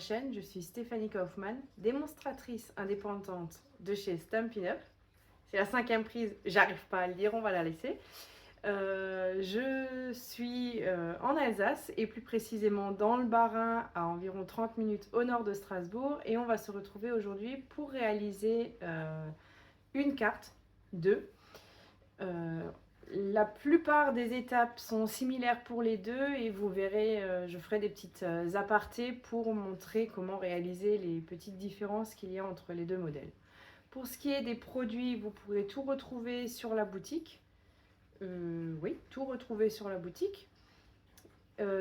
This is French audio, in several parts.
chaîne, je suis Stéphanie Kaufmann, démonstratrice indépendante de chez Stampin' Up. C'est la 5e prise, j'arrive pas à le dire, on va la laisser. Je suis en Alsace et plus précisément dans le Bas-Rhin à environ 30 minutes au nord de Strasbourg et on va se retrouver aujourd'hui pour réaliser une carte 2. La plupart des étapes sont similaires pour les deux et vous verrez, je ferai des petites apartés pour montrer comment réaliser les petites différences qu'il y a entre les deux modèles. Pour ce qui est des produits, vous pourrez tout retrouver sur la boutique. Oui, tout retrouver sur la boutique.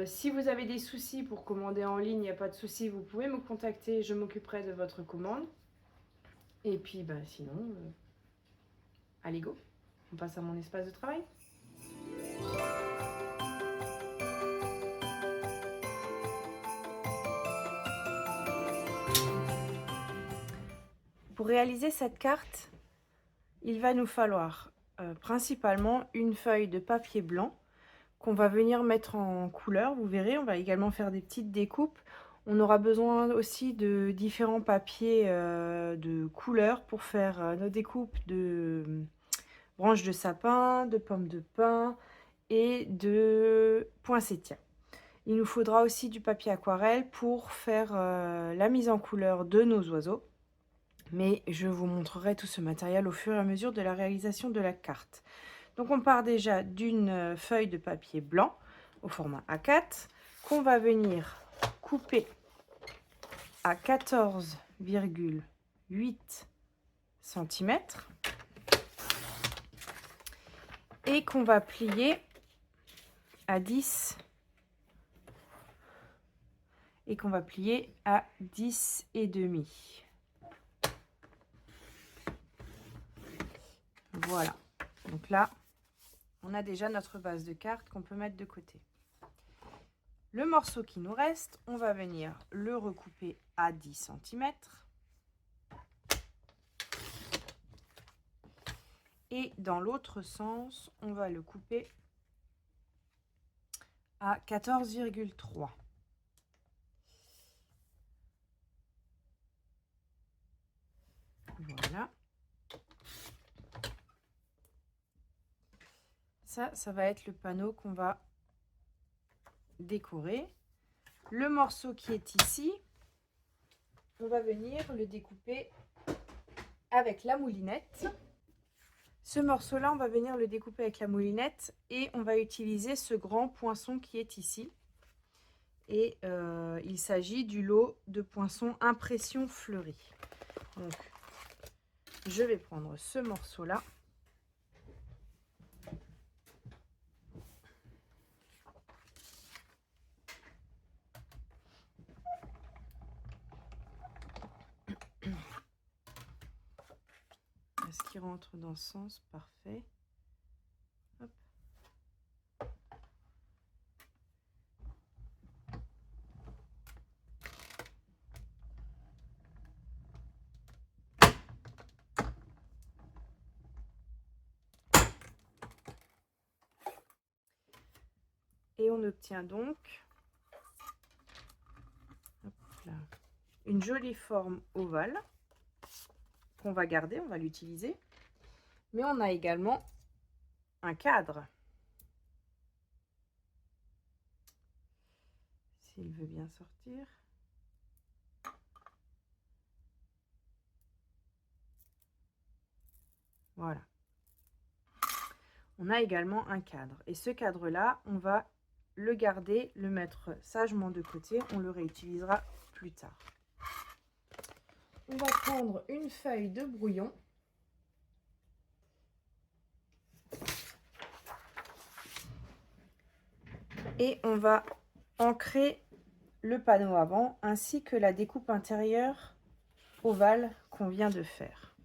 Si vous avez des soucis pour commander en ligne, il n'y a pas de souci, vous pouvez me contacter, je m'occuperai de votre commande. Et puis sinon, allez go, on passe à mon espace de travail. Pour réaliser cette carte, il va nous falloir principalement une feuille de papier blanc qu'on va venir mettre en couleur. Vous verrez, on va également faire des petites découpes. On aura besoin aussi de différents papiers de couleur pour faire nos découpes de branches de sapin, de pommes de pin et de poinsettias. Il nous faudra aussi du papier aquarelle pour faire la mise en couleur de nos oiseaux. Mais je vous montrerai tout ce matériel au fur et à mesure de la réalisation de la carte. Donc on part déjà d'une feuille de papier blanc au format A4 qu'on va venir couper à 14,8 cm et qu'on va plier à 10 et qu'on va plier à 10,5. Voilà, donc là, on a déjà notre base de carte qu'on peut mettre de côté. Le morceau qui nous reste, on va venir le recouper à 10 cm. Et dans l'autre sens, on va le couper à 14,3. Voilà. Ça va être le panneau qu'on va décorer. Le morceau qui est ici, on va venir le découper avec la moulinette. Ce morceau-là, on va venir le découper avec la moulinette et on va utiliser ce grand poinçon qui est ici. Et il s'agit du lot de poinçons impression fleurie. Donc, je vais prendre ce morceau-là. Est-ce qu'il rentre dans ce sens? Parfait. Hop. Et on obtient donc une jolie forme ovale qu'on va garder, on va l'utiliser. Mais on a également un cadre. S'il veut bien sortir. Voilà. On a également un cadre. Et ce cadre-là, on va le garder, le mettre sagement de côté. On le réutilisera plus tard. On va prendre une feuille de brouillon. Et on va ancrer le panneau avant ainsi que la découpe intérieure ovale qu'on vient de faire.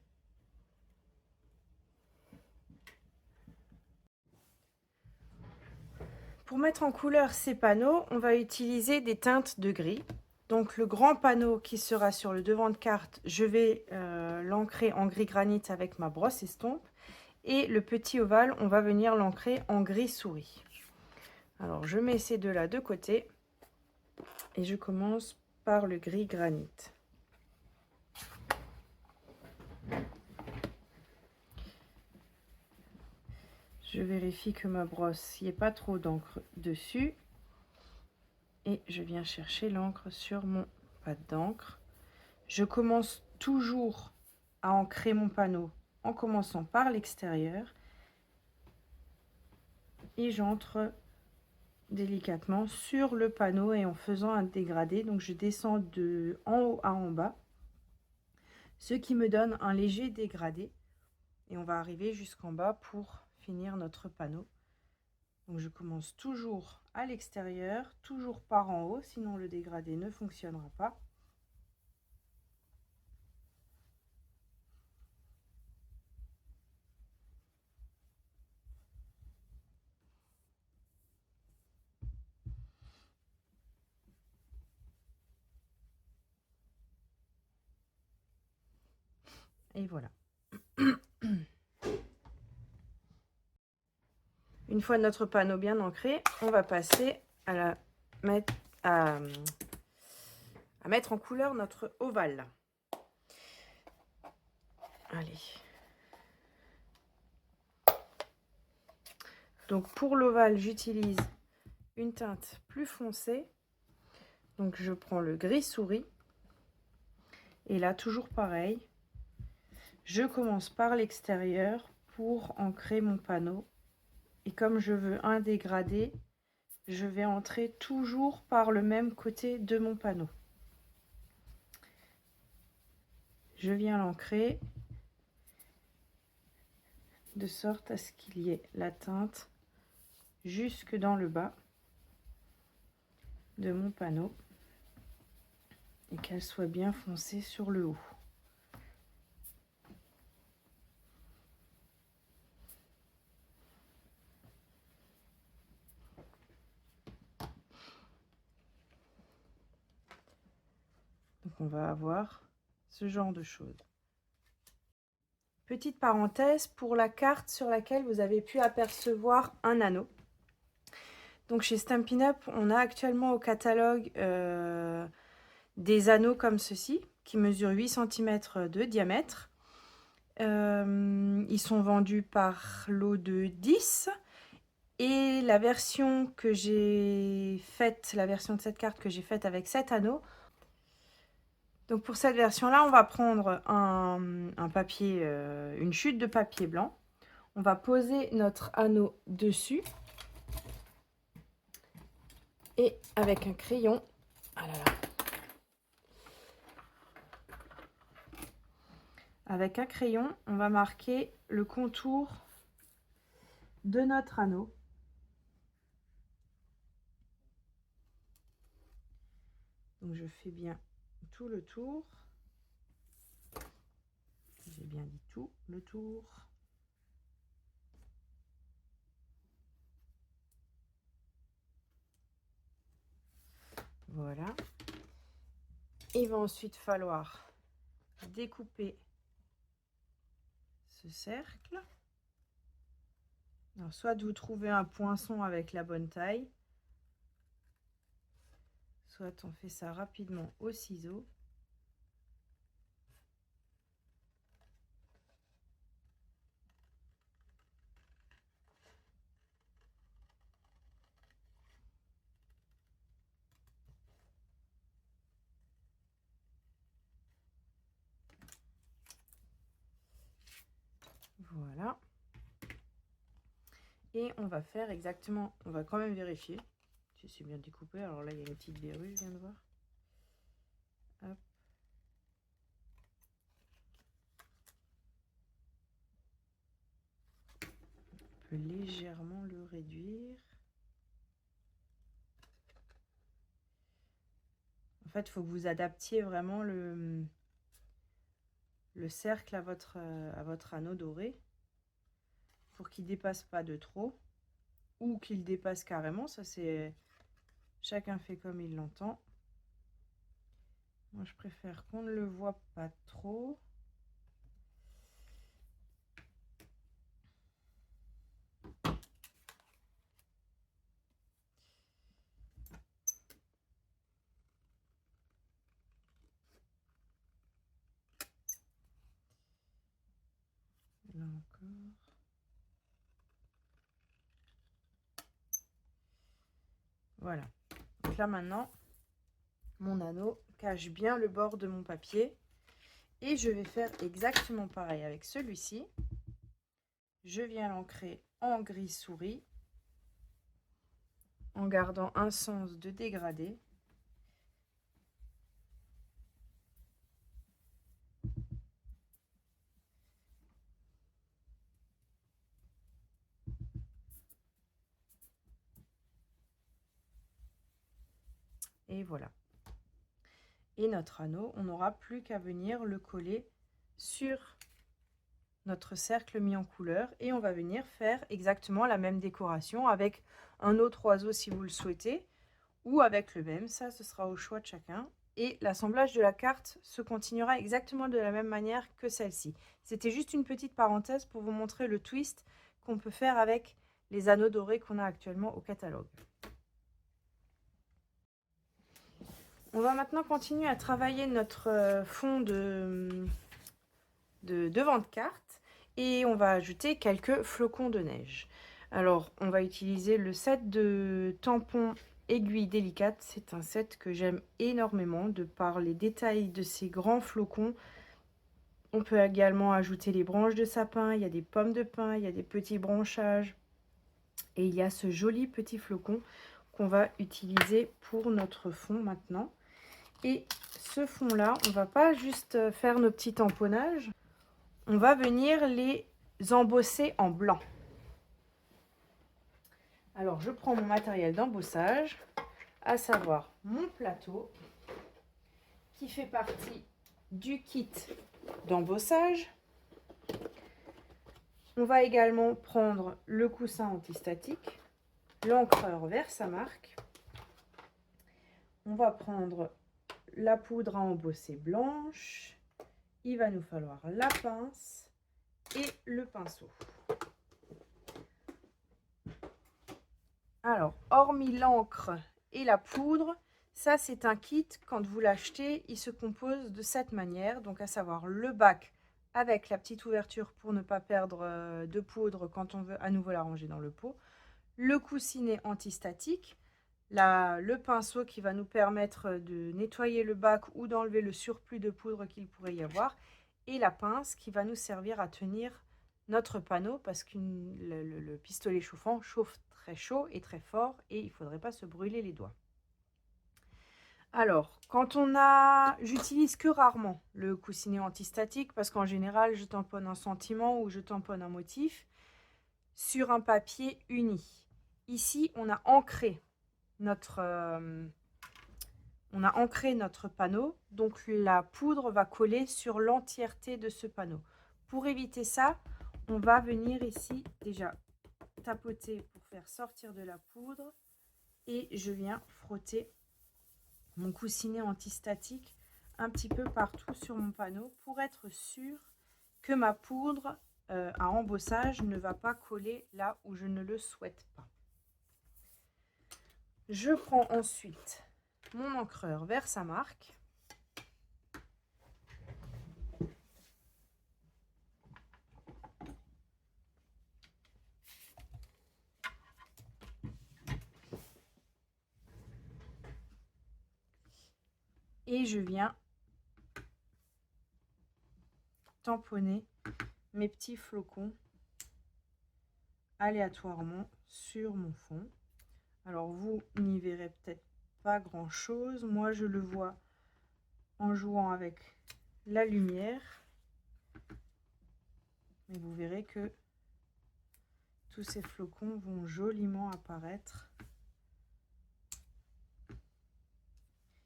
Pour mettre en couleur ces panneaux, on va utiliser des teintes de gris. Donc le grand panneau qui sera sur le devant de carte, je vais l'ancrer en gris granit avec ma brosse estompe. Et le petit ovale, on va venir l'ancrer en gris souris. Alors je mets ces deux-là de côté et je commence par le gris granit. Je vérifie que ma brosse, il n'y ait pas trop d'encre dessus. Et je viens chercher l'encre sur mon pad d'encre. Je commence toujours à ancrer mon panneau en commençant par l'extérieur. Et j'entre délicatement sur le panneau et en faisant un dégradé. Donc je descends de en haut à en bas, ce qui me donne un léger dégradé. Et on va arriver jusqu'en bas pour finir notre panneau. Donc je commence toujours à l'extérieur, toujours par en haut, sinon le dégradé ne fonctionnera pas. Et voilà. Une fois notre panneau bien ancré, on va passer à mettre en couleur notre ovale. Allez. Donc pour l'ovale, j'utilise une teinte plus foncée. Donc je prends le gris souris. Et là, toujours pareil. Je commence par l'extérieur pour ancrer mon panneau. Et comme je veux un dégradé, je vais entrer toujours par le même côté de mon panneau. Je viens l'ancrer de sorte à ce qu'il y ait la teinte jusque dans le bas de mon panneau et qu'elle soit bien foncée sur le haut. Donc on va avoir ce genre de choses. Petite parenthèse pour la carte sur laquelle vous avez pu apercevoir un anneau. Donc chez Stampin' Up, on a actuellement au catalogue des anneaux comme ceci, qui mesurent 8 cm de diamètre. Ils sont vendus par lot de 10. Et la version que j'ai faite, la version de cette carte que j'ai faite avec 7 anneaux. Donc pour cette version-là, on va prendre un papier, une chute de papier blanc. On va poser notre anneau dessus. Et avec un crayon, ah là là. Avec un crayon, on va marquer le contour de notre anneau. Donc je fais bien tout le tour. J'ai bien dit tout le tour. Voilà. Il va ensuite falloir découper ce cercle. Alors, soit vous trouvez un poinçon avec la bonne taille, soit on fait ça rapidement au ciseau. Voilà. Et on va faire exactement, on va quand même vérifier si c'est bien découpé. Alors là, il y a une petite verrue, je viens de voir. Hop. On peut légèrement le réduire. En fait, il faut que vous adaptiez vraiment le cercle à votre anneau doré pour qu'il ne dépasse pas de trop ou qu'il dépasse carrément. Ça, c'est chacun fait comme il l'entend. Moi, je préfère qu'on ne le voit pas trop. Là encore. Voilà. Donc là maintenant, mon anneau cache bien le bord de mon papier. Et je vais faire exactement pareil avec celui-ci. Je viens l'ancrer en gris souris en gardant un sens de dégradé. Et voilà. Et notre anneau, on n'aura plus qu'à venir le coller sur notre cercle mis en couleur et on va venir faire exactement la même décoration avec un autre oiseau si vous le souhaitez ou avec le même, ça ce sera au choix de chacun. Et l'assemblage de la carte se continuera exactement de la même manière que celle-ci. C'était juste une petite parenthèse pour vous montrer le twist qu'on peut faire avec les anneaux dorés qu'on a actuellement au catalogue. On va maintenant continuer à travailler notre fond de devant de carte et on va ajouter quelques flocons de neige. Alors, on va utiliser le set de tampons aiguilles délicates. C'est un set que j'aime énormément de par les détails de ces grands flocons. On peut également ajouter les branches de sapin, il y a des pommes de pin, il y a des petits branchages. Et il y a ce joli petit flocon qu'on va utiliser pour notre fond maintenant. Et ce fond-là, on ne va pas juste faire nos petits tamponnages, on va venir les embosser en blanc. Alors, je prends mon matériel d'embossage, à savoir mon plateau, qui fait partie du kit d'embossage. On va également prendre le coussin antistatique, l'encreur Versamark. On va prendre la poudre à embosser blanche. Il va nous falloir la pince et le pinceau. Alors, hormis l'encre et la poudre, ça c'est un kit, quand vous l'achetez, il se compose de cette manière, donc à savoir le bac avec la petite ouverture pour ne pas perdre de poudre quand on veut à nouveau la ranger dans le pot, le coussinet antistatique, le pinceau qui va nous permettre de nettoyer le bac ou d'enlever le surplus de poudre qu'il pourrait y avoir, et la pince qui va nous servir à tenir notre panneau parce que le pistolet chauffant chauffe très chaud et très fort et il ne faudrait pas se brûler les doigts. Alors, j'utilise que rarement le coussinet antistatique parce qu'en général, je tamponne un sentiment ou je tamponne un motif sur un papier uni. Ici, on a ancré notre panneau, donc la poudre va coller sur l'entièreté de ce panneau. Pour éviter ça, on va venir ici déjà tapoter pour faire sortir de la poudre et je viens frotter mon coussinet antistatique un petit peu partout sur mon panneau pour être sûr que ma poudre à embossage ne va pas coller là où je ne le souhaite pas. Je prends ensuite mon encreur Versamark. Et je viens tamponner mes petits flocons aléatoirement sur mon fond. Alors vous n'y verrez peut-être pas grand chose, moi je le vois en jouant avec la lumière, mais vous verrez que tous ces flocons vont joliment apparaître.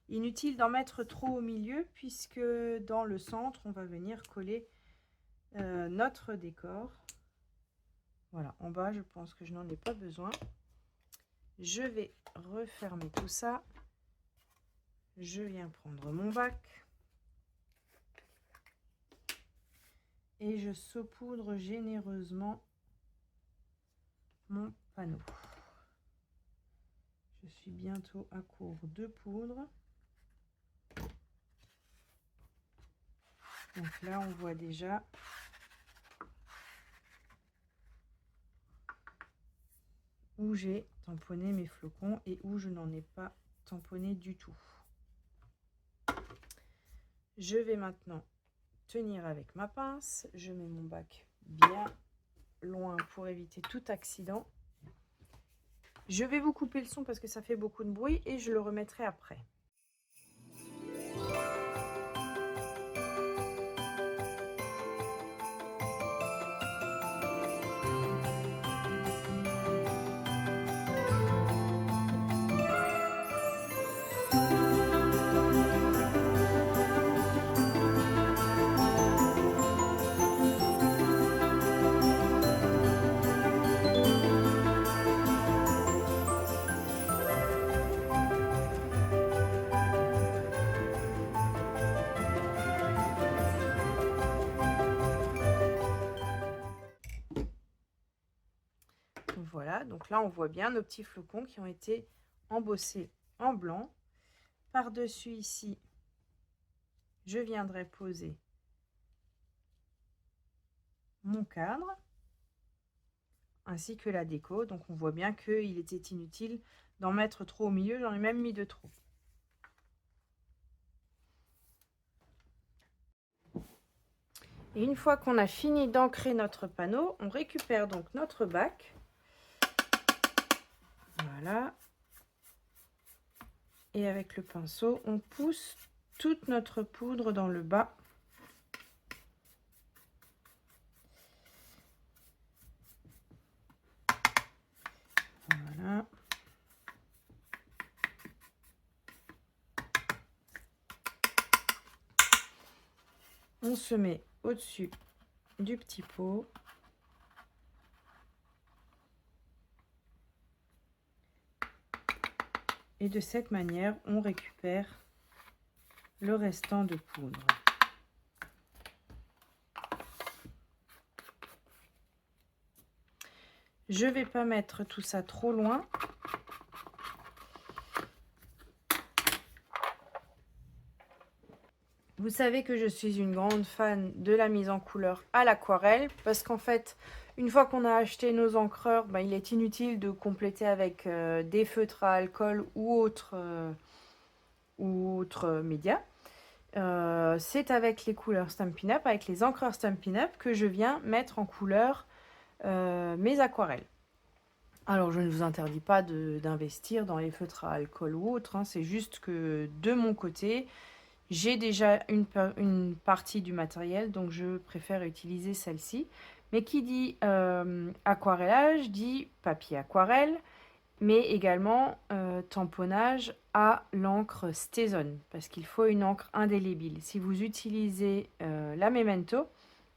Inutile d'en mettre trop au milieu puisque dans le centre on va venir coller notre décor. Voilà, en bas je pense que je n'en ai pas besoin. Je vais refermer tout ça. Je viens prendre mon bac et je saupoudre généreusement mon panneau. Je suis bientôt à court de poudre. Donc là, on voit déjà où j'ai tamponné mes flocons et où je n'en ai pas tamponné du tout. Je vais maintenant tenir avec ma pince. Je mets mon bac bien loin pour éviter tout accident. Je vais vous couper le son parce que ça fait beaucoup de bruit et je le remettrai après. Voilà, donc là on voit bien nos petits flocons qui ont été embossés en blanc. Par-dessus ici, je viendrai poser mon cadre ainsi que la déco. Donc on voit bien qu'il était inutile d'en mettre trop au milieu, j'en ai même mis de trop. Et une fois qu'on a fini d'ancrer notre panneau, on récupère donc notre bac. Voilà. Et avec le pinceau, on pousse toute notre poudre dans le bas. Voilà. On se met au-dessus du petit pot. Et de cette manière, on récupère le restant de poudre. Je ne vais pas mettre tout ça trop loin. Vous savez que je suis une grande fan de la mise en couleur à l'aquarelle parce qu'en fait, une fois qu'on a acheté nos encreurs, il est inutile de compléter avec des feutres à alcool ou autres médias. C'est avec les couleurs Stampin' Up, avec les encreurs Stampin' Up que je viens mettre en couleur mes aquarelles. Alors, je ne vous interdis pas d'investir dans les feutres à alcool ou autre, hein, c'est juste que de mon côté, j'ai déjà une partie du matériel, donc je préfère utiliser celle-ci. Mais qui dit aquarellage, dit papier aquarelle, mais également tamponnage à l'encre Stézone, parce qu'il faut une encre indélébile. Si vous utilisez la Memento,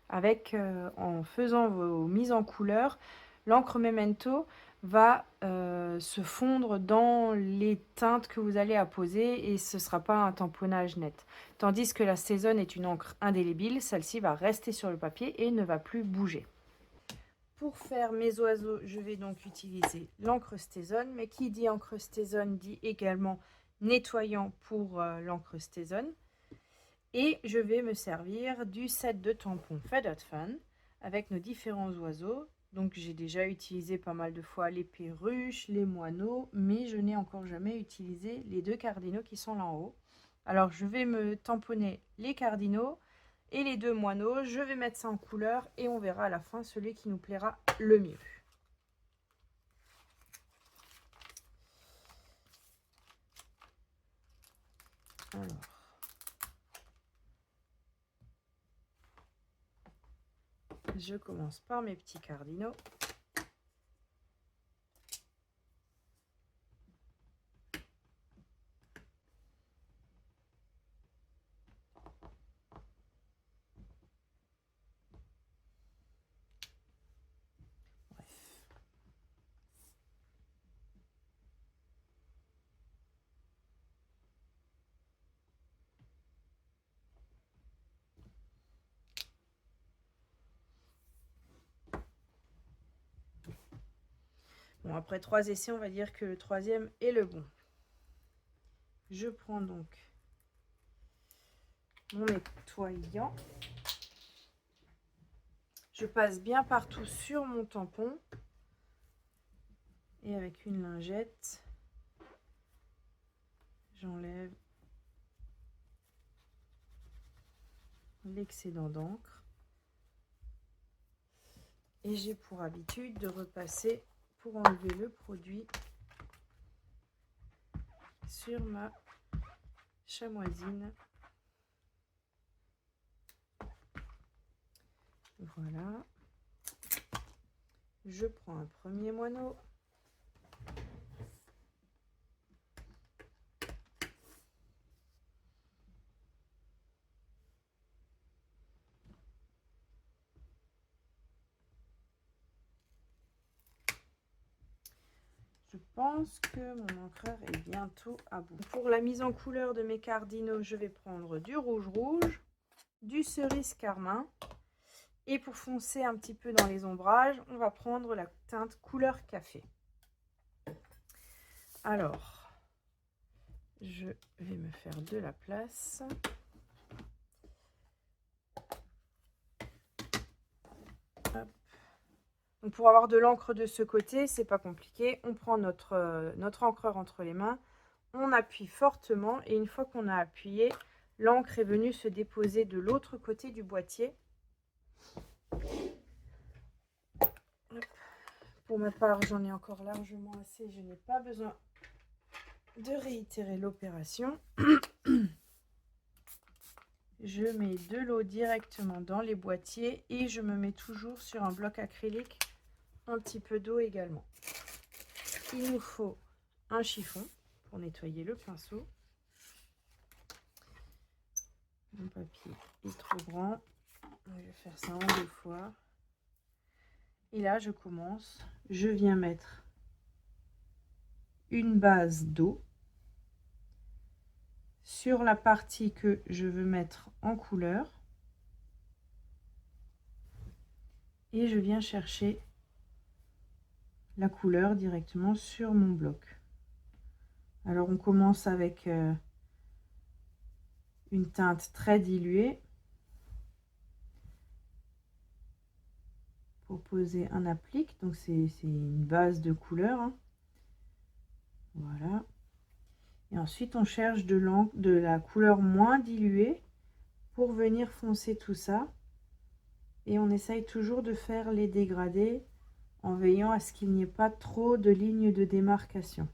en faisant vos mises en couleur, l'encre Memento va se fondre dans les teintes que vous allez apposer et ce ne sera pas un tamponnage net. Tandis que la Stézone est une encre indélébile, celle-ci va rester sur le papier et ne va plus bouger. Pour faire mes oiseaux, je vais donc utiliser l'encre Stézone, mais qui dit encre Stézone dit également nettoyant pour l'encre Stézone. Et je vais me servir du set de tampons Feathered Fun avec nos différents oiseaux. Donc j'ai déjà utilisé pas mal de fois les perruches, les moineaux, mais je n'ai encore jamais utilisé les deux cardinaux qui sont là en haut. Alors je vais me tamponner les cardinaux et les deux moineaux. Je vais mettre ça en couleur et on verra à la fin celui qui nous plaira le mieux. Alors. Je commence par mes petits cardinaux. Bon, après 3 essais, on va dire que le troisième est le bon. Je prends donc mon nettoyant. Je passe bien partout sur mon tampon. Et avec une lingette, j'enlève l'excédent d'encre. Et j'ai pour habitude de repasser pour enlever le produit sur ma chamoisine. Voilà. Je prends un premier moineau. Je pense que mon encreur est bientôt à bout. Pour la mise en couleur de mes cardinaux, je vais prendre du rouge rouge, du cerise carmin. Et pour foncer un petit peu dans les ombrages, on va prendre la teinte couleur café. Alors, je vais me faire de la place. Hop. Donc pour avoir de l'encre de ce côté, c'est pas compliqué. On prend notre encreur entre les mains, on appuie fortement et une fois qu'on a appuyé, l'encre est venue se déposer de l'autre côté du boîtier. Hop. Pour ma part, j'en ai encore largement assez, je n'ai pas besoin de réitérer l'opération. Je mets de l'eau directement dans les boîtiers et je me mets toujours sur un bloc acrylique un petit peu d'eau également. Il nous faut un chiffon pour nettoyer le pinceau. Mon papier est trop grand, je vais faire ça en 2 fois. Et là, je commence. Je viens mettre une base d'eau sur la partie que je veux mettre en couleur. Et je viens chercher la couleur directement sur mon bloc. Alors, on commence avec une teinte très diluée pour poser un applique. Donc, c'est une base de couleur. Hein. Voilà. Et ensuite, on cherche de la couleur moins diluée pour venir foncer tout ça. Et on essaye toujours de faire les dégradés en veillant à ce qu'il n'y ait pas trop de lignes de démarcation.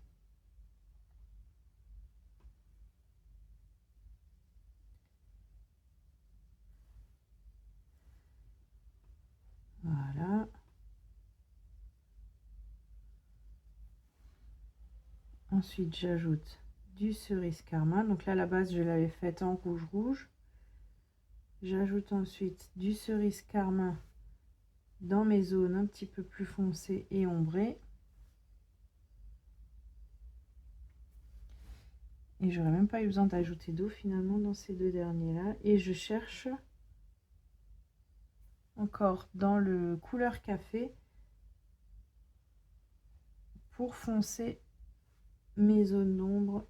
Voilà. Ensuite, j'ajoute du cerise carmin. Donc là, la base, je l'avais faite en rouge rouge. J'ajoute ensuite du cerise carmin dans mes zones un petit peu plus foncées et ombrées. Et j'aurais même pas eu besoin d'ajouter d'eau finalement dans ces deux derniers là. Et je cherche encore dans le couleur café pour foncer mes zones d'ombre.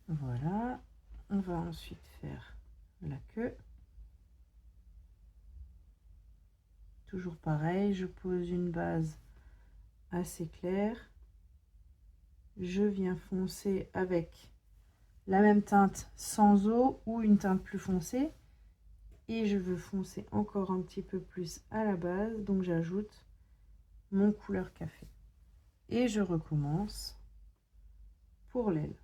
Voilà, on va ensuite faire la queue. Toujours pareil, je pose une base assez claire. Je viens foncer avec la même teinte sans eau ou une teinte plus foncée. Et je veux foncer encore un petit peu plus à la base. Donc j'ajoute mon couleur café. Et je recommence pour l'aile.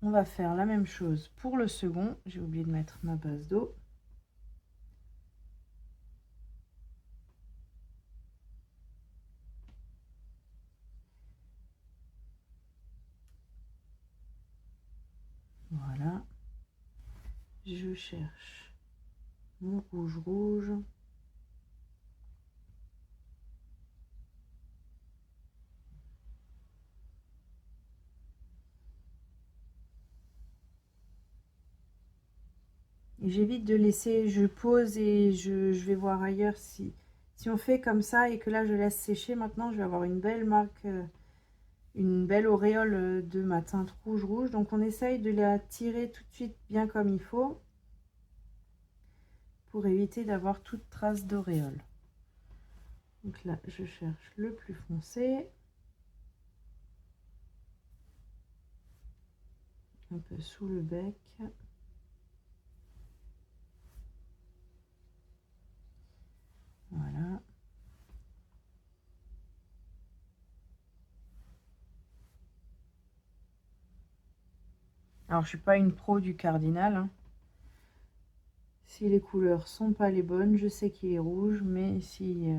On va faire la même chose pour le second. J'ai oublié de mettre ma base d'eau. Voilà. Je cherche mon rouge rouge. Et j'évite de laisser, je pose et je vais voir ailleurs. Si on fait comme ça et que là je laisse sécher, maintenant je vais avoir une belle marque, une belle auréole de ma teinte rouge. Donc on essaye de la tirer tout de suite bien comme il faut pour éviter d'avoir toute trace d'auréole. Donc là je cherche le plus foncé, un peu sous le bec. Voilà. Alors je suis pas une pro du cardinal, hein. Si les couleurs sont pas les bonnes, je sais qu'il est rouge, mais si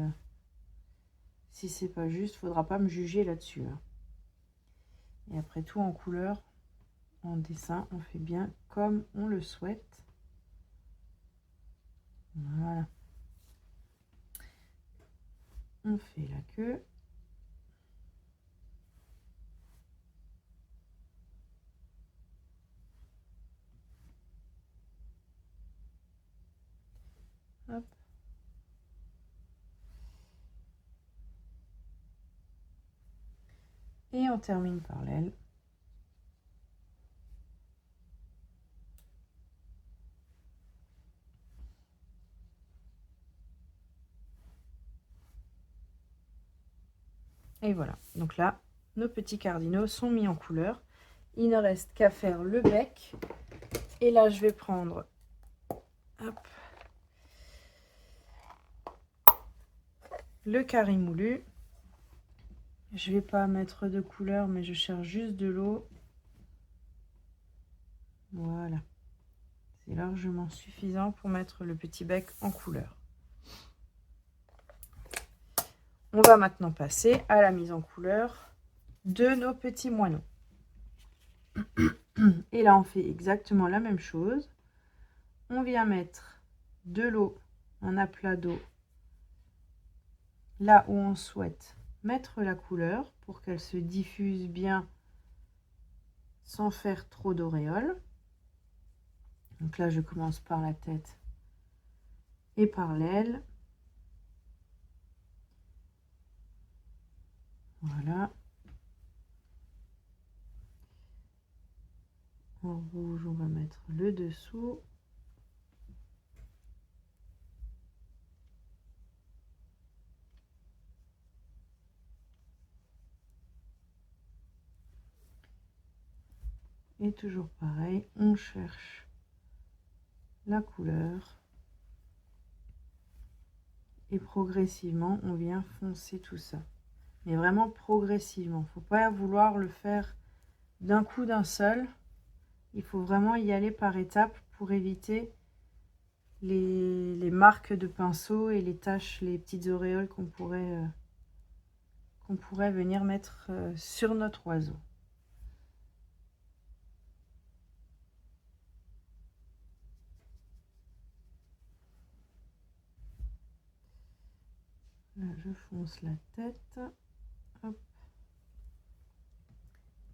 c'est pas juste, faudra pas me juger là-dessus, hein. Et après tout, en couleur, en dessin, on fait bien comme on le souhaite. Voilà. On fait la queue. Hop. Et on termine par l'aile. Et voilà, donc là, nos petits cardinaux sont mis en couleur. Il ne reste qu'à faire le bec. Et là, je vais prendre, hop, le carré moulu. Je vais pas mettre de couleur, mais je cherche juste de l'eau. Voilà. C'est largement suffisant pour mettre le petit bec en couleur. On va maintenant passer à la mise en couleur de nos petits moineaux. Et là, on fait exactement la même chose. On vient mettre de l'eau, un aplat d'eau, là où on souhaite mettre la couleur pour qu'elle se diffuse bien sans faire trop d'auréoles. Donc là, je commence par la tête et par l'aile. Voilà. En rouge, on va mettre le dessous. Et toujours pareil, on cherche la couleur. Et progressivement, on vient foncer tout ça. Mais vraiment progressivement. Il ne faut pas vouloir le faire d'un coup d'un seul. Il faut vraiment y aller par étapes pour éviter les marques de pinceau et les taches, les petites auréoles qu'on pourrait venir mettre sur notre oiseau. Là, je fonce la tête. Hop.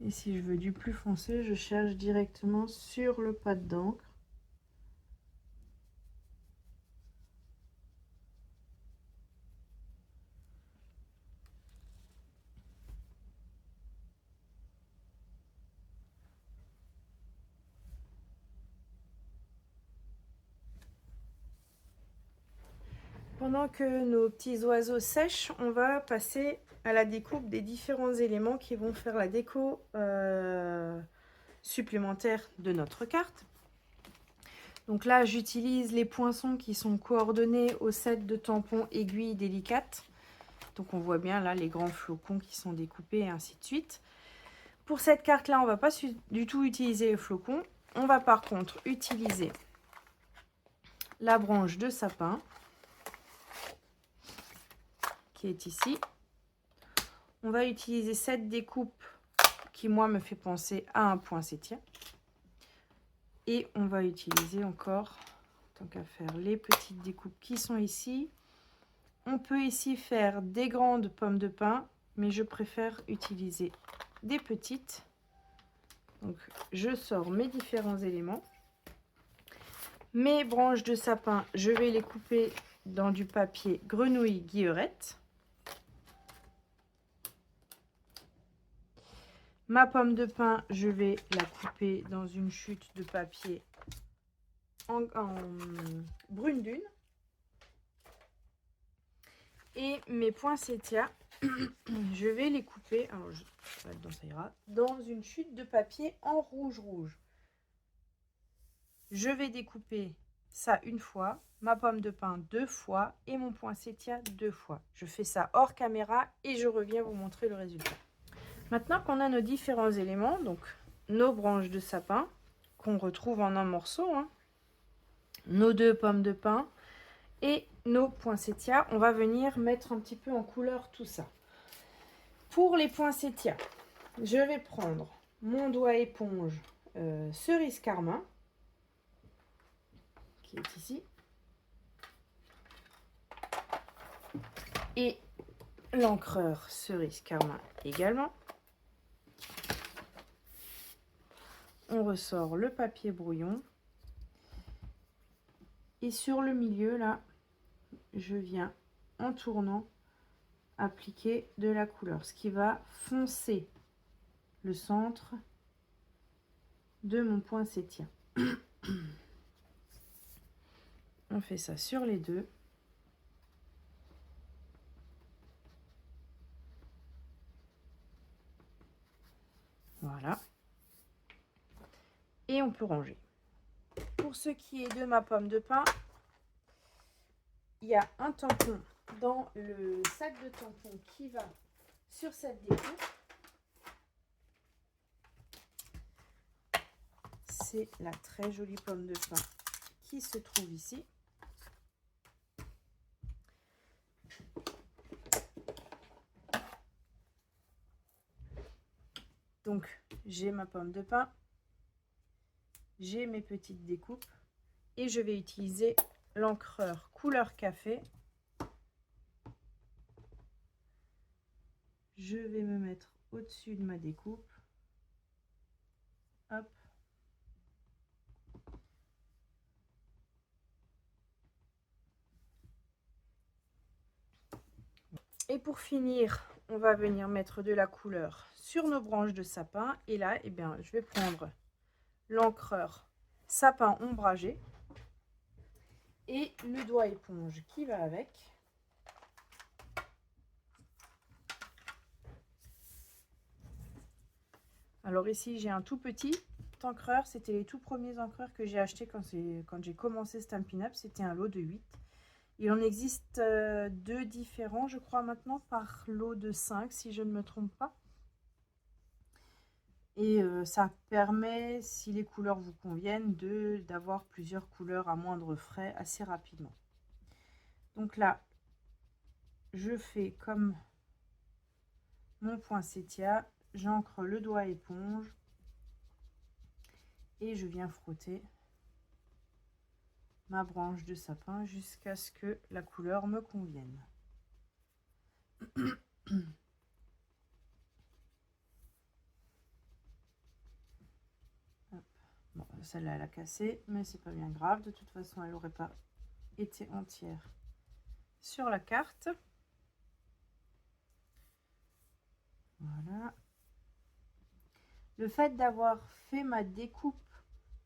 Et si je veux du plus foncé, je cherche directement sur le pad d'encre. Pendant que nos petits oiseaux sèchent, on va passer à la découpe des différents éléments qui vont faire la déco supplémentaire de notre carte. Donc là, j'utilise les poinçons qui sont coordonnés au set de tampons aiguilles délicates. Donc on voit bien là les grands flocons qui sont découpés et ainsi de suite. Pour cette carte-là, on ne va pas du tout utiliser les flocons. On va par contre utiliser la branche de sapin qui est ici. On va utiliser cette découpe qui, moi, me fait penser à un poinsettia. Et on va utiliser encore, tant qu'à faire, les petites découpes qui sont ici. On peut ici faire des grandes pommes de pin, mais je préfère utiliser des petites. Donc, je sors mes différents éléments. Mes branches de sapin, je vais les couper dans du papier grenouille guillerette. Ma pomme de pin, je vais la couper dans une chute de papier en brune dune. Et mes poinsettias, je vais les couper, alors ça ira, dans une chute de papier en rouge. Je vais découper ça une fois, ma pomme de pin 2 fois et mon poinsettia 2 fois. Je fais ça hors caméra et je reviens vous montrer le résultat. Maintenant qu'on a nos différents éléments, donc nos branches de sapin qu'on retrouve en un morceau, hein, nos 2 pommes de pin et nos poinsettias, on va venir mettre un petit peu en couleur tout ça. Pour les poinsettias, je vais prendre mon doigt éponge cerise carmin, qui est ici, et l'encreur cerise carmin également. On ressort le papier brouillon. Et sur le milieu, là, je viens, en tournant, appliquer de la couleur, ce qui va foncer le centre de mon poinsettia. On fait ça sur les deux. Voilà. Et on peut ranger. Pour ce qui est de ma pomme de pin, il y a un tampon dans le sac de tampons qui va sur cette découpe. C'est la très jolie pomme de pin qui se trouve ici. Donc, j'ai ma pomme de pin, j'ai mes petites découpes et je vais utiliser l'encreur couleur café. Je vais me mettre au-dessus de ma découpe. Hop. Et pour finir, on va venir mettre de la couleur sur nos branches de sapin. Et là, eh bien, je vais prendre l'encreur sapin ombragé et le doigt éponge qui va avec. Alors ici, j'ai un tout petit encreur. C'était les tout premiers encreurs que j'ai achetés quand j'ai commencé Stampin' Up. C'était un lot de 8. Il en existe 2 différents, je crois, maintenant, par lot de 5, si je ne me trompe pas. Et ça permet, si les couleurs vous conviennent, d'avoir plusieurs couleurs à moindre frais assez rapidement. Donc là, je fais comme mon poinsettia, j'ancre le doigt éponge et je viens frotter ma branche de sapin jusqu'à ce que la couleur me convienne. Bon, celle-là, elle a cassé, mais c'est pas bien grave. De toute façon, elle n'aurait pas été entière sur la carte. Voilà. Le fait d'avoir fait ma découpe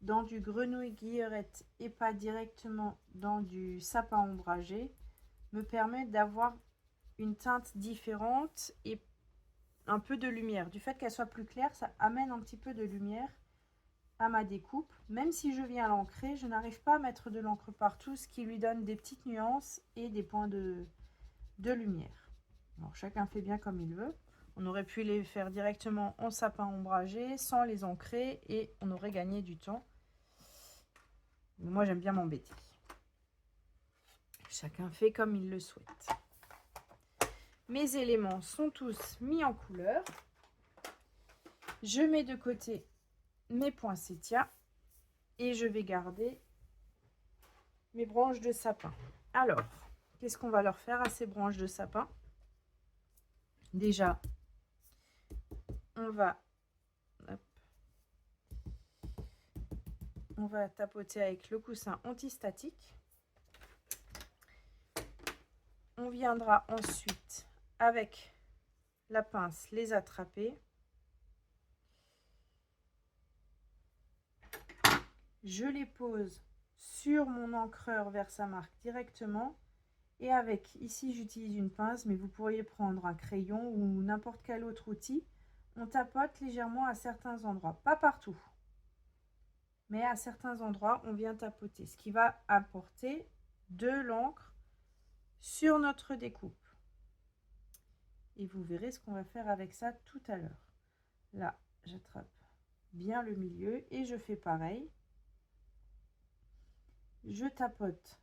dans du grenouille guillerette et pas directement dans du sapin ombragé me permet d'avoir une teinte différente et un peu de lumière. Du fait qu'elle soit plus claire, ça amène un petit peu de lumière à ma découpe. Même si je viens l'ancrer, je n'arrive pas à mettre de l'encre partout, ce qui lui donne des petites nuances et des points de lumière. Alors chacun fait bien comme il veut. On aurait pu les faire directement en sapin ombragé sans les ancrer et on aurait gagné du temps. Moi, j'aime bien m'embêter. Chacun fait comme il le souhaite. Mes éléments sont tous mis en couleur. Je mets de côté mes poinsettias et je vais garder mes branches de sapin. Alors, qu'est-ce qu'on va leur faire à ces branches de sapin? Déjà, on va On va tapoter avec le coussin antistatique. On viendra ensuite avec la pince les attraper. Je les pose sur mon encreur Versamark directement. Et avec, ici j'utilise une pince, mais vous pourriez prendre un crayon ou n'importe quel autre outil. On tapote légèrement à certains endroits, pas partout. Mais à certains endroits, on vient tapoter, ce qui va apporter de l'encre sur notre découpe. Et vous verrez ce qu'on va faire avec ça tout à l'heure. Là, j'attrape bien le milieu et je fais pareil. Je tapote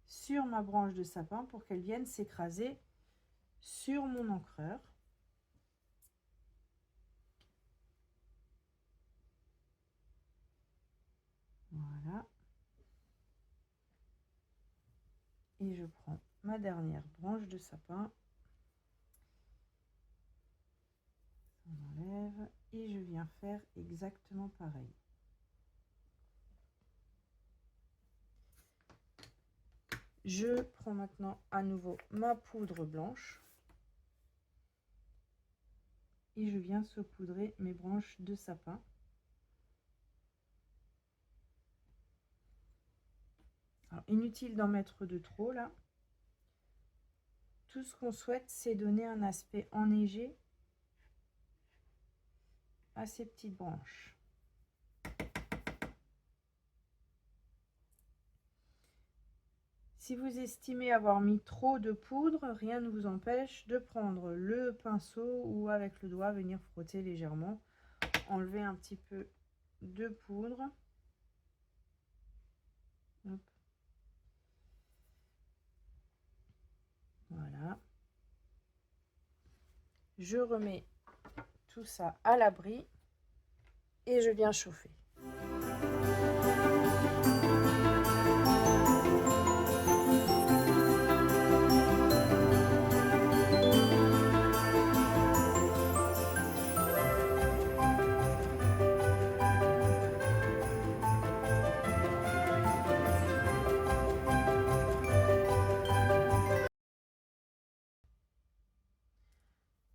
sur ma branche de sapin pour qu'elle vienne s'écraser sur mon encreur. Voilà. Et je prends ma dernière branche de sapin. On enlève et je viens faire exactement pareil. Je prends maintenant à nouveau ma poudre blanche et je viens saupoudrer mes branches de sapin. Alors, inutile d'en mettre de trop là. Tout ce qu'on souhaite, c'est donner un aspect enneigé à ces petites branches. Si vous estimez avoir mis trop de poudre, rien ne vous empêche de prendre le pinceau ou avec le doigt venir frotter légèrement, enlever un petit peu de poudre. Hop. Voilà. Je remets tout ça à l'abri et je viens chauffer.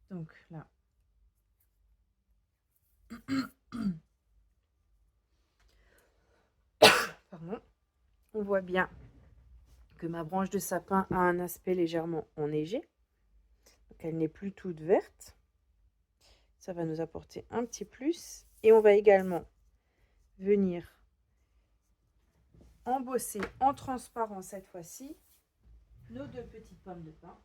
Donc là, pardon, on voit bien que ma branche de sapin a un aspect légèrement enneigé. Donc elle n'est plus toute verte. Ça va nous apporter un petit plus. Et on va également venir embosser en transparent cette fois-ci nos deux petites pommes de pin.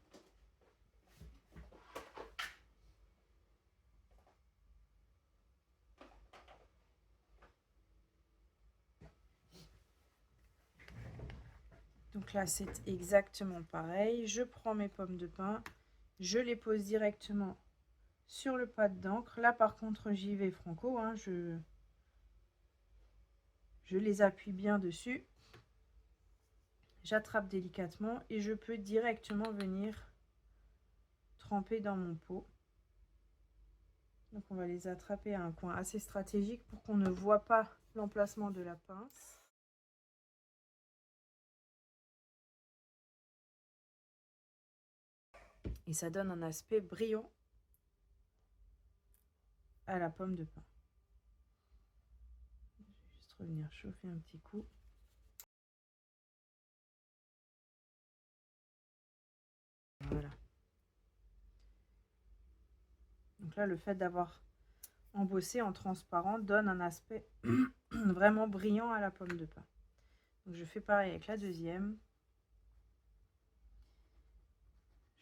Donc là, c'est exactement pareil. Je prends mes pommes de pin, je les pose directement sur le pad d'encre. Là, par contre, j'y vais franco, hein, je les appuie bien dessus. J'attrape délicatement et je peux directement venir tremper dans mon pot. Donc on va les attraper à un coin assez stratégique pour qu'on ne voit pas l'emplacement de la pince. Et ça donne un aspect brillant à la pomme de pin. Je vais juste revenir chauffer un petit coup. Voilà. Donc là, le fait d'avoir embossé en transparent donne un aspect vraiment brillant à la pomme de pin. Donc je fais pareil avec la deuxième.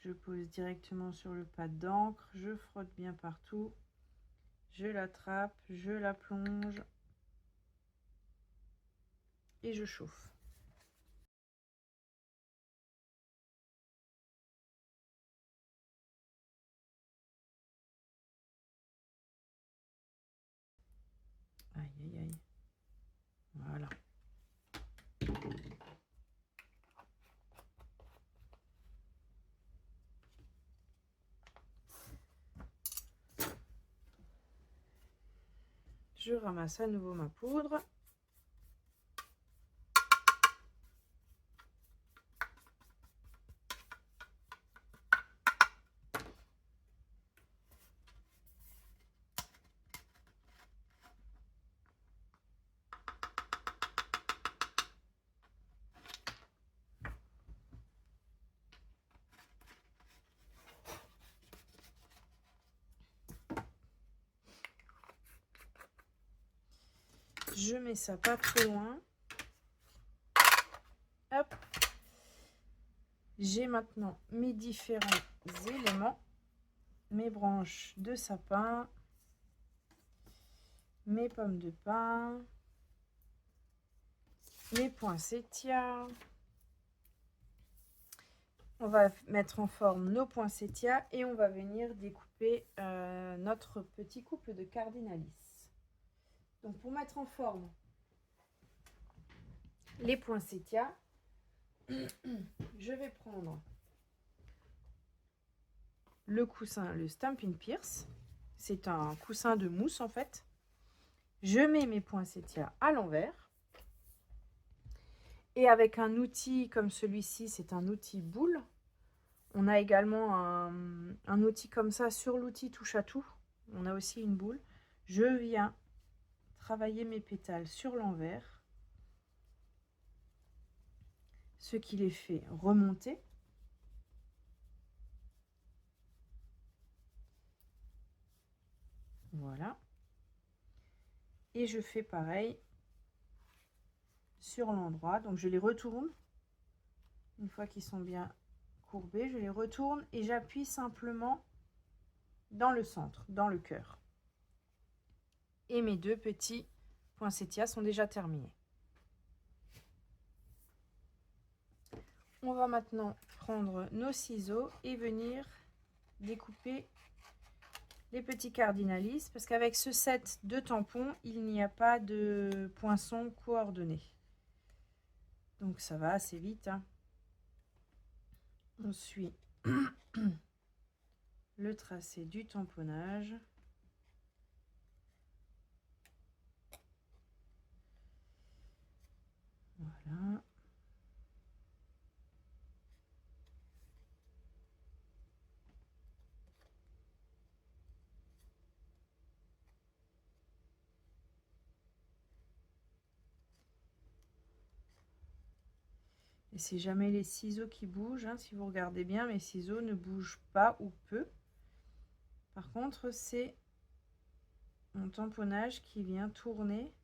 Je pose directement sur le pad d'encre, je frotte bien partout, je l'attrape, je la plonge et je chauffe. Aïe aïe aïe. Voilà. Je ramasse à nouveau ma poudre. Je mets ça pas trop loin. Hop. J'ai maintenant mes différents éléments. Mes branches de sapin. Mes pommes de pin. Mes poinsettias. On va mettre en forme nos poinsettias et on va venir découper notre petit couple de cardinalis. Donc pour mettre en forme les poinsettias, je vais prendre le coussin, le Stampin' Pierce. C'est un coussin de mousse en fait. Je mets mes poinsettias à l'envers. Et avec un outil comme celui-ci, c'est un outil boule. On a également un outil comme ça sur l'outil touche à tout. On a aussi une boule. Je viens travailler mes pétales sur l'envers, ce qui les fait remonter. Voilà. Et je fais pareil sur l'endroit. Donc je les retourne. Une fois qu'ils sont bien courbés, je les retourne et j'appuie simplement dans le centre, dans le cœur. Et mes deux petits poinsettias sont déjà terminés. On va maintenant prendre nos ciseaux et venir découper les petits cardinalis, parce qu'avec ce set de tampons, il n'y a pas de poinçon coordonné. Donc ça va assez vite, hein. On suit le tracé du tamponnage. Voilà. Et c'est jamais les ciseaux qui bougent, hein. Si vous regardez bien, mes ciseaux ne bougent pas ou peu. Par contre, c'est mon tamponnage qui vient tourner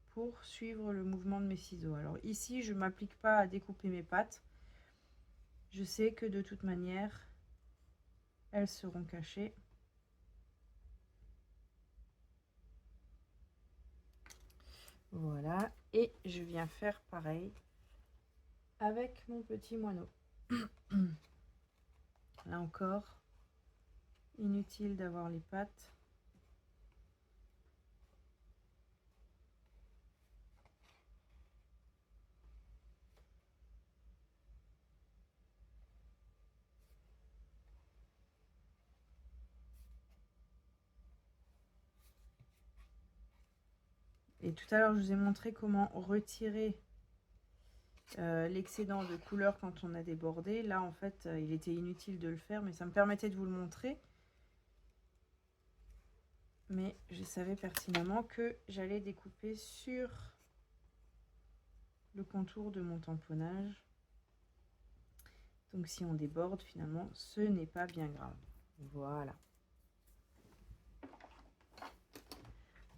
pour suivre le mouvement de mes ciseaux. Alors ici, je ne m'applique pas à découper mes pattes. Je sais que de toute manière, elles seront cachées. Voilà, et je viens faire pareil avec mon petit moineau. Là encore, inutile d'avoir les pattes. Et tout à l'heure, je vous ai montré comment retirer l'excédent de couleur quand on a débordé. Là, en fait, il était inutile de le faire, mais ça me permettait de vous le montrer. Mais je savais pertinemment que j'allais découper sur le contour de mon tamponnage. Donc si on déborde, finalement, ce n'est pas bien grave. Voilà.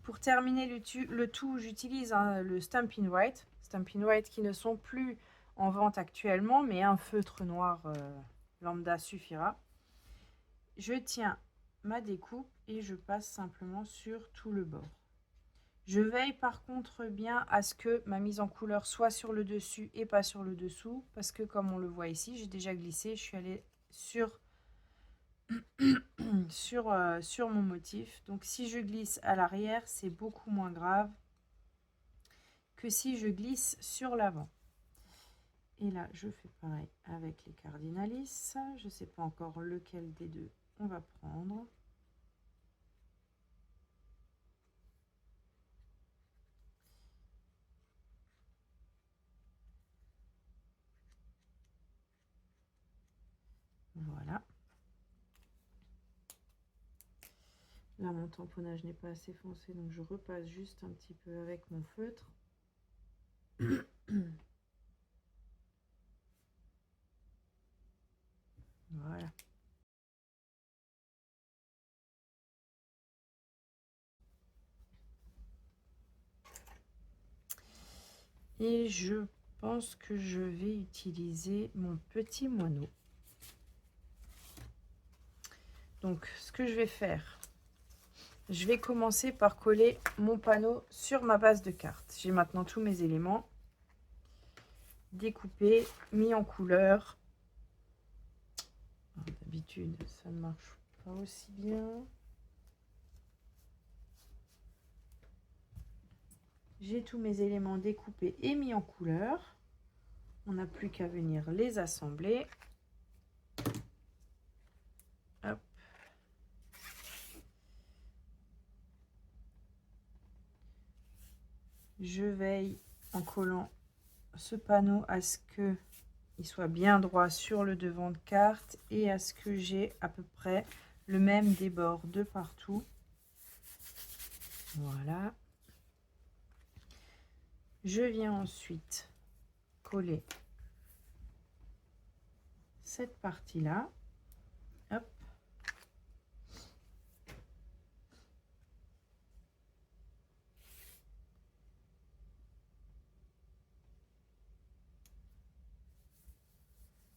Pour terminer le tout, j'utilise le Stampin' White. Stampin' White qui ne sont plus en vente actuellement, mais un feutre noir lambda suffira. Je tiens ma découpe et je passe simplement sur tout le bord. Je veille par contre bien à ce que ma mise en couleur soit sur le dessus et pas sur le dessous, parce que comme on le voit ici, j'ai déjà glissé, je suis allée sur sur mon motif. Donc si je glisse à l'arrière, c'est beaucoup moins grave que si je glisse sur l'avant. Et là, je fais pareil avec les cardinalis. Je ne sais pas encore lequel des deux on va prendre. Voilà. Là, mon tamponnage n'est pas assez foncé, donc je repasse juste un petit peu avec mon feutre. Voilà. Et je pense que je vais utiliser mon petit moineau. Donc ce que je vais faire, je vais commencer par coller mon panneau sur ma base de carte. J'ai maintenant tous mes éléments découpés, mis en couleur. D'habitude, ça ne marche pas aussi bien. J'ai tous mes éléments découpés et mis en couleur. On n'a plus qu'à venir les assembler. Hop. Je veille en collant ce panneau à ce que il soit bien droit sur le devant de carte et à ce que j'ai à peu près le même débord de partout. Voilà. Je viens ensuite coller cette partie-là. Hop.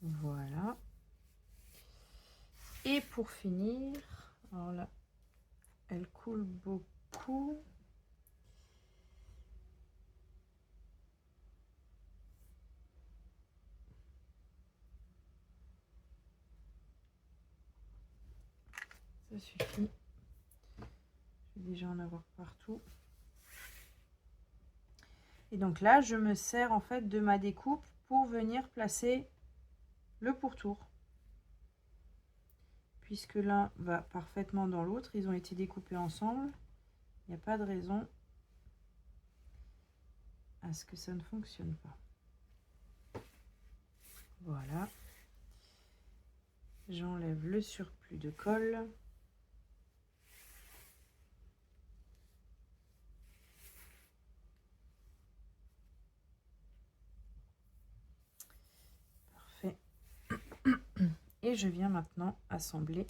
Voilà. Et pour finir, alors là, elle coule beaucoup. Ça suffit. Je vais déjà en avoir partout. Et donc là, je me sers en fait de ma découpe pour venir placer le pourtour. Puisque l'un va parfaitement dans l'autre, ils ont été découpés ensemble. Il n'y a pas de raison à ce que ça ne fonctionne pas. Voilà. J'enlève le surplus de colle. Et je viens maintenant assembler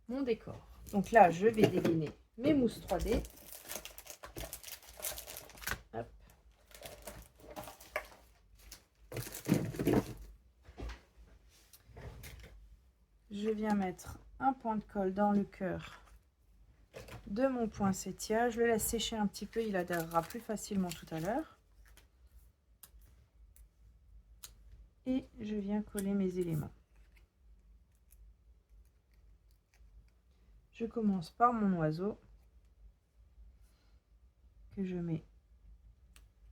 mon décor. Donc là, je vais dégainer mes mousses 3D. Hop. Je viens mettre un point de colle dans le cœur de mon poinsettia. Je le laisse sécher un petit peu, il adhérera plus facilement tout à l'heure. Et je viens coller mes éléments. Je commence par mon oiseau que je mets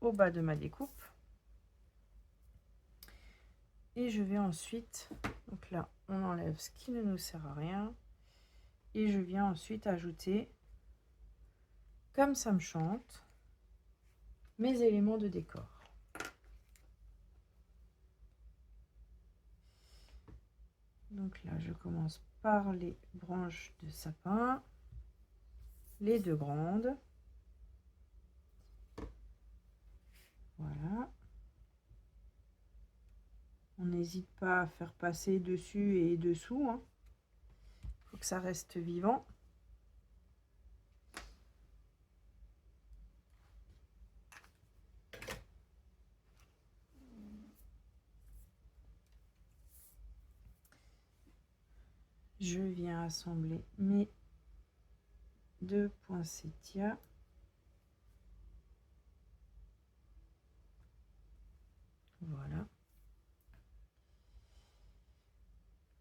au bas de ma découpe. Et je vais ensuite, donc là, on enlève ce qui ne nous sert à rien. Et je viens ensuite ajouter, comme ça me chante, mes éléments de décor. Donc là, je commence par les branches de sapin, les deux grandes. Voilà. On n'hésite pas à faire passer dessus et dessous. Il faut que ça reste vivant. Je viens assembler mes deux poinsettias. Voilà.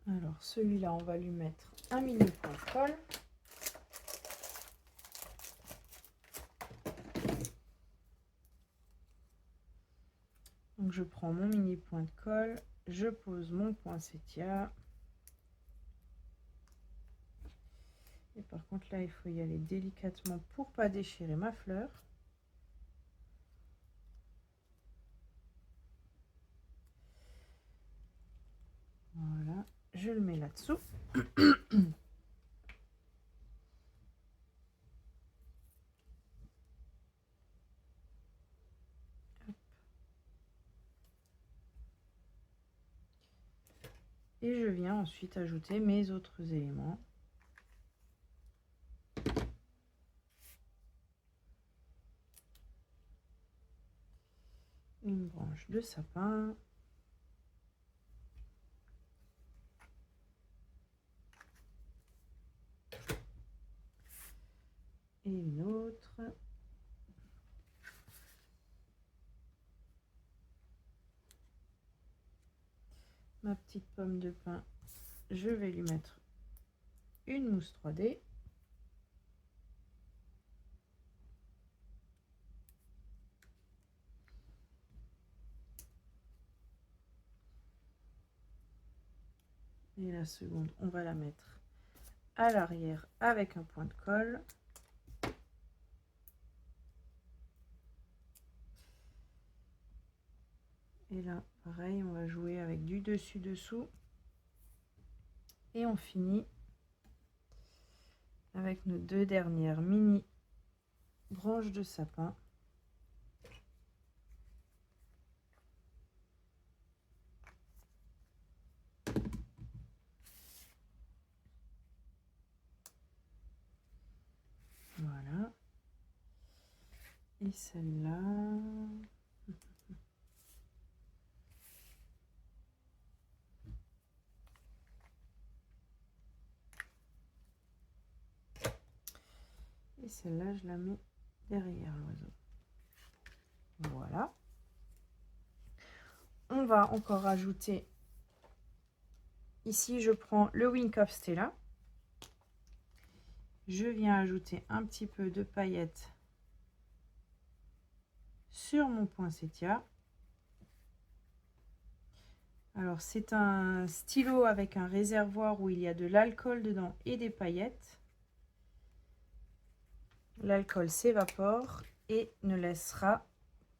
Alors celui-là, on va lui mettre un mini point de colle. Donc je prends mon mini point de colle, je pose mon poinsettia. Et par contre là, il faut y aller délicatement pour pas déchirer ma fleur. Voilà, je le mets là-dessous. Et je viens ensuite ajouter mes autres éléments. une branche de sapin. Et une autre. Ma petite pomme de pin, je vais lui mettre une mousse 3D. Et la seconde, on va la mettre à l'arrière avec un point de colle. Et là, pareil, on va jouer avec du dessus-dessous. Et on finit avec nos deux dernières mini branches de sapin. Voilà. Et celle-là... Et celle-là, je la mets derrière l'oiseau. Voilà. On va encore rajouter... Ici, je prends le Wink of Stella. Je viens ajouter un petit peu de paillettes sur mon poinsettia. Alors, c'est un stylo avec un réservoir où il y a de l'alcool dedans et des paillettes. L'alcool s'évapore et ne laissera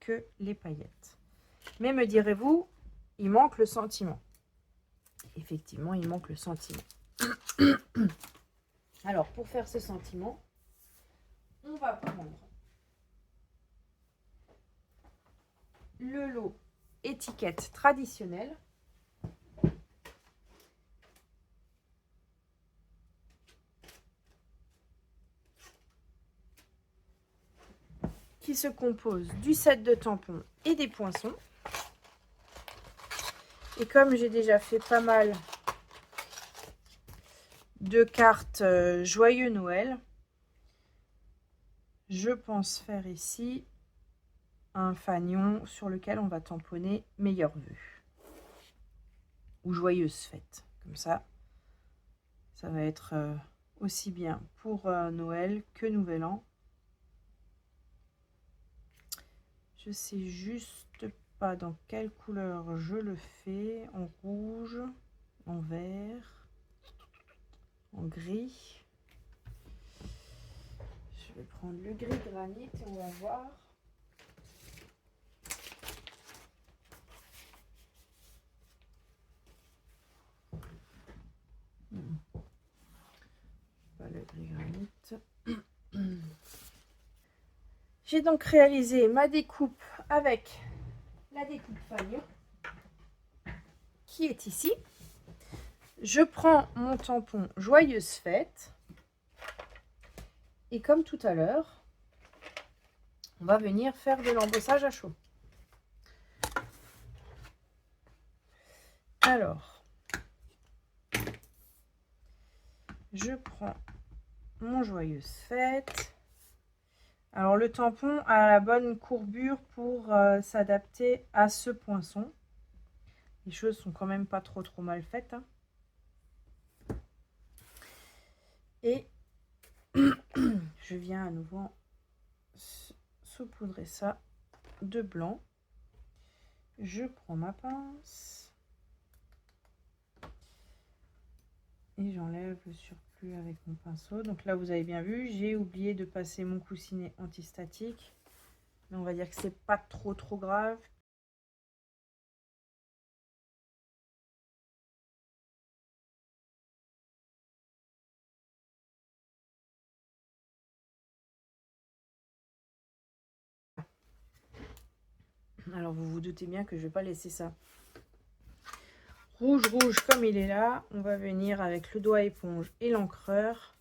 que les paillettes. Mais me direz-vous, il manque le sentiment. Effectivement, il manque le sentiment. Alors, pour faire ce sentiment, on va prendre le lot étiquette traditionnelle. Qui se compose du set de tampons et des poinçons. Et comme j'ai déjà fait pas mal de cartes Joyeux Noël, je pense faire ici un fanion sur lequel on va tamponner Meilleurs vœux ou Joyeuses fêtes. Comme ça va être aussi bien pour Noël que Nouvel An. Je sais juste pas dans quelle couleur je le fais, en rouge, en vert, en gris. Je vais prendre le gris granit et on va voir. Pas le gris granit. J'ai donc réalisé ma découpe avec la découpe fanion qui est ici. Je prends mon tampon Joyeuse Fête et comme tout à l'heure, on va venir faire de l'embossage à chaud. Alors, je prends mon Joyeuse Fête. Alors le tampon a la bonne courbure pour s'adapter à ce poinçon. Les choses sont quand même pas trop mal faites. Hein. Et je viens à nouveau saupoudrer ça de blanc. Je prends ma pince et j'enlève le surplus avec mon pinceau. Donc là, vous avez bien vu, j'ai oublié de passer mon coussinet antistatique. Mais on va dire que c'est pas trop grave. Alors vous vous doutez bien que je vais pas laisser ça rouge comme il est là. On va venir avec le doigt éponge et l'encreur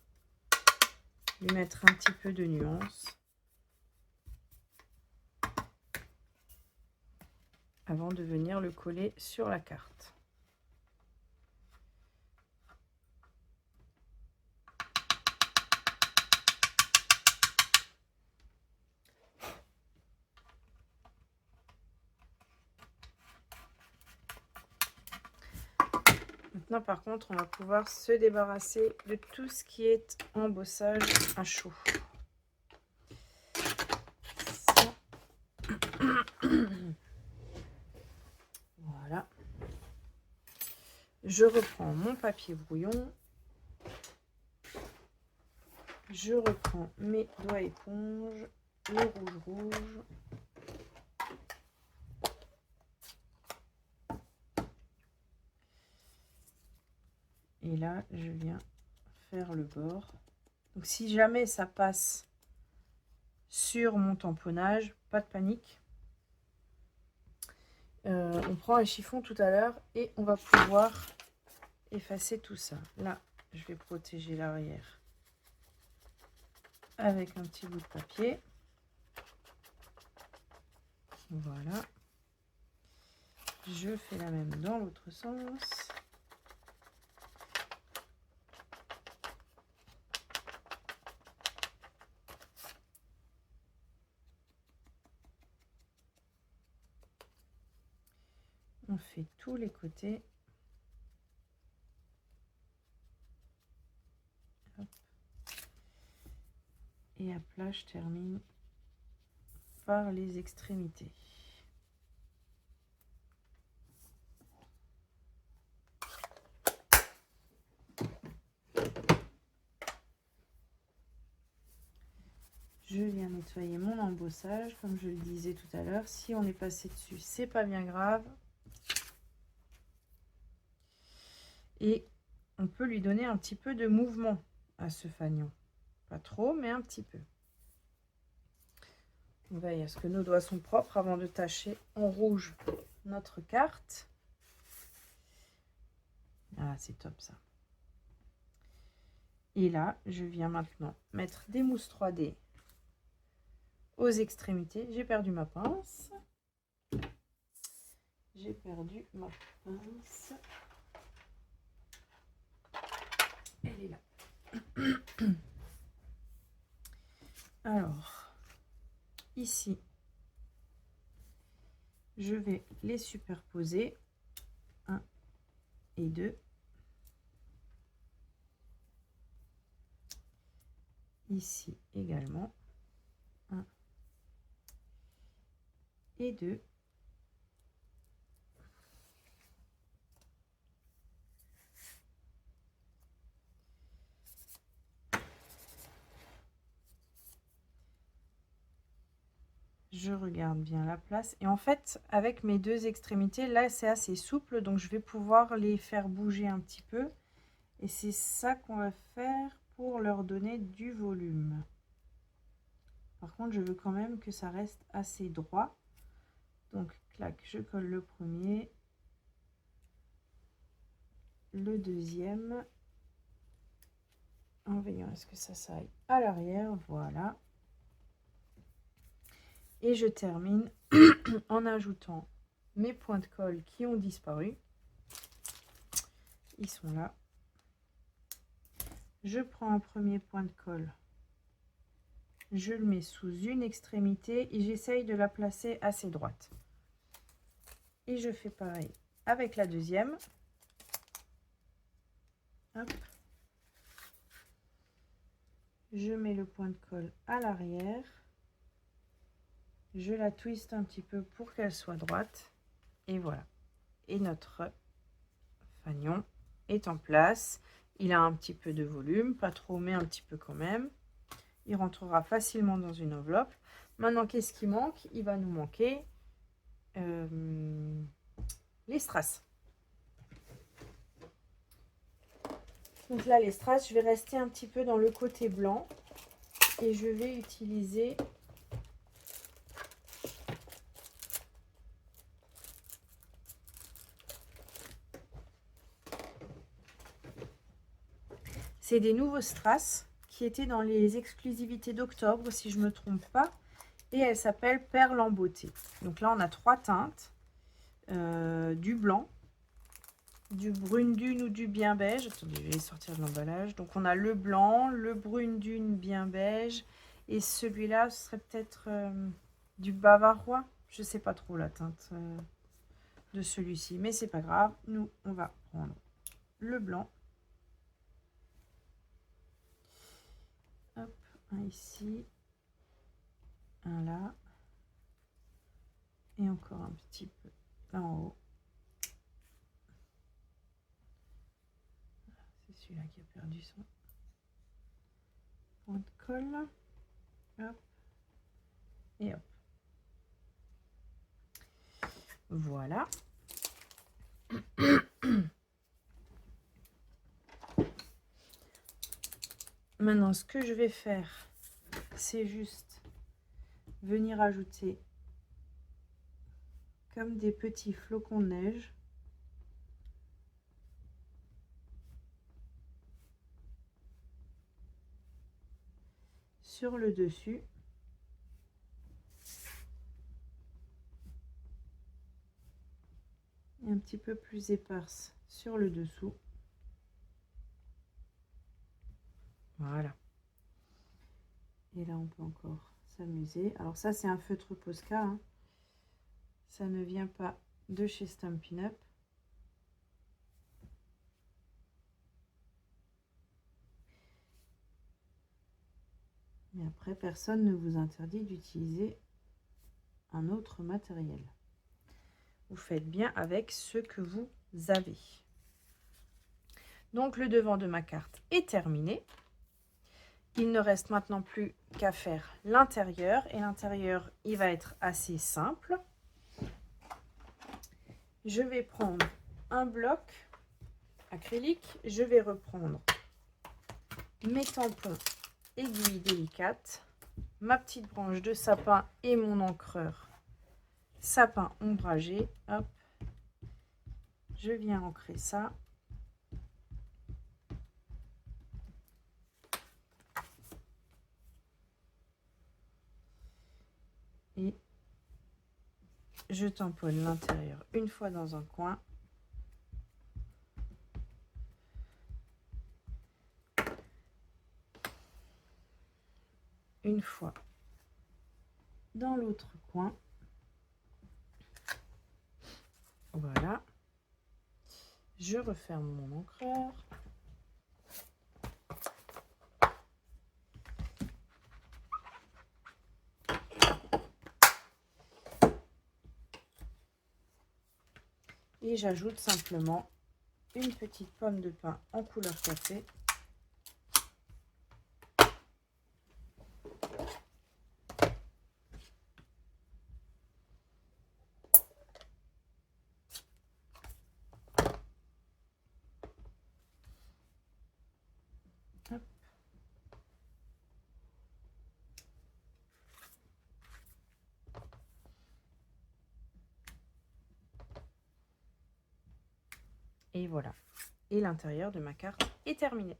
lui mettre un petit peu de nuance. avant de venir le coller sur la carte. Maintenant, par contre, on va pouvoir se débarrasser de tout ce qui est embossage à chaud. Voilà. Je reprends mon papier brouillon. Je reprends mes doigts éponges, le rouge. Et là, je viens faire le bord. Donc, si jamais ça passe sur mon tamponnage, pas de panique. On prend un chiffon tout à l'heure et on va pouvoir effacer tout ça. Là, je vais protéger l'arrière avec un petit bout de papier. Voilà. Je fais la même dans l'autre sens. On fait tous les côtés. Hop. Et à plat, je termine par les extrémités. Je viens nettoyer mon embossage, comme je le disais tout à l'heure. Si on est passé dessus, c'est pas bien grave. Et on peut lui donner un petit peu de mouvement à ce fanion. Pas trop, mais un petit peu. On veille à ce que nos doigts sont propres avant de tacher en rouge notre carte. Ah, c'est top ça. Et là, je viens maintenant mettre des mousses 3D aux extrémités. J'ai perdu ma pince. J'ai perdu ma pince. Elle est là. Alors, ici, je vais les superposer. 1 et 2. Ici également. 1 et 2. Je regarde bien la place et en fait avec mes deux extrémités là c'est assez souple, donc je vais pouvoir les faire bouger un petit peu et c'est ça qu'on va faire pour leur donner du volume. Par contre je veux quand même que ça reste assez droit, donc clac, je colle le premier, le deuxième, en veillant à ce que ça aille à l'arrière, voilà. Et je termine en ajoutant mes points de colle qui ont disparu. Ils sont là. Je prends un premier point de colle. Je le mets sous une extrémité et j'essaye de la placer assez droite. Et je fais pareil avec la deuxième. Hop. Je mets le point de colle à l'arrière. Je la twiste un petit peu pour qu'elle soit droite. Et voilà. Et notre fanion est en place. Il a un petit peu de volume, pas trop, mais un petit peu quand même. Il rentrera facilement dans une enveloppe. Maintenant, qu'est-ce qui manque? Il va nous manquer les strass. Donc là, les strass, je vais rester un petit peu dans le côté blanc. Et je vais utiliser c'est des nouveaux strass qui étaient dans les exclusivités d'octobre, si je ne me trompe pas. Et elle s'appelle Perle en beauté. Donc là, on a 3 teintes. du blanc, du brune dune ou du bien beige. Attendez, je vais sortir de l'emballage. Donc on a le blanc, le brune dune bien beige, et celui-là ce serait peut-être du bavarois. Je sais pas trop la teinte de celui-ci, mais c'est pas grave. Nous on va prendre le blanc. Hop, un ici, un là, et encore un petit peu là en haut. C'est celui-là qui a perdu son point de colle. Hop, et hop. Voilà. Maintenant, ce que je vais faire, c'est juste venir ajouter comme des petits flocons de neige sur le dessus. Et un petit peu plus éparse sur le dessous. Voilà. Et là, on peut encore s'amuser. Alors ça, c'est un feutre Posca, hein. Ça ne vient pas de chez Stampin' Up. Mais après, personne ne vous interdit d'utiliser un autre matériel. Vous faites bien avec ce que vous avez. Donc, le devant de ma carte est terminé. Il ne reste maintenant plus qu'à faire l'intérieur. Et l'intérieur, il va être assez simple. Je vais prendre un bloc acrylique. Je vais reprendre mes tampons aiguilles délicates, ma petite branche de sapin et mon encreur sapin ombragé. Hop, je viens ancrer ça. Et je tamponne l'intérieur une fois dans un coin. Une fois dans l'autre coin. Voilà. Je referme mon encreur. Et j'ajoute simplement une petite pomme de pin en couleur café. Hop. Et voilà. Et l'intérieur de ma carte est terminé.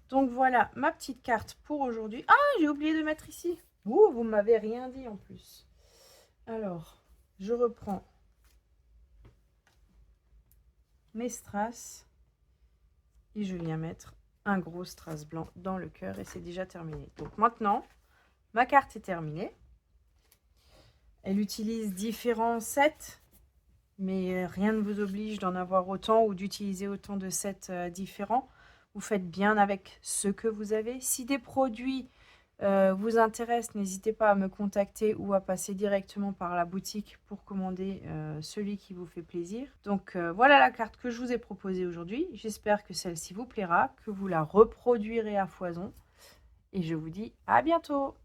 Donc voilà ma petite carte pour aujourd'hui. Ah, j'ai oublié de mettre ici. Ouh, vous m'avez rien dit en plus. Alors, je reprends mes strass et je viens mettre un gros strass blanc dans le cœur et c'est déjà terminé. Donc maintenant, ma carte est terminée. Elle utilise différents sets, mais rien ne vous oblige d'en avoir autant ou d'utiliser autant de sets différents. Vous faites bien avec ce que vous avez. Si des produits vous intéressent, n'hésitez pas à me contacter ou à passer directement par la boutique pour commander celui qui vous fait plaisir. Donc voilà la carte que je vous ai proposée aujourd'hui. J'espère que celle-ci vous plaira, que vous la reproduirez à foison. Et je vous dis à bientôt!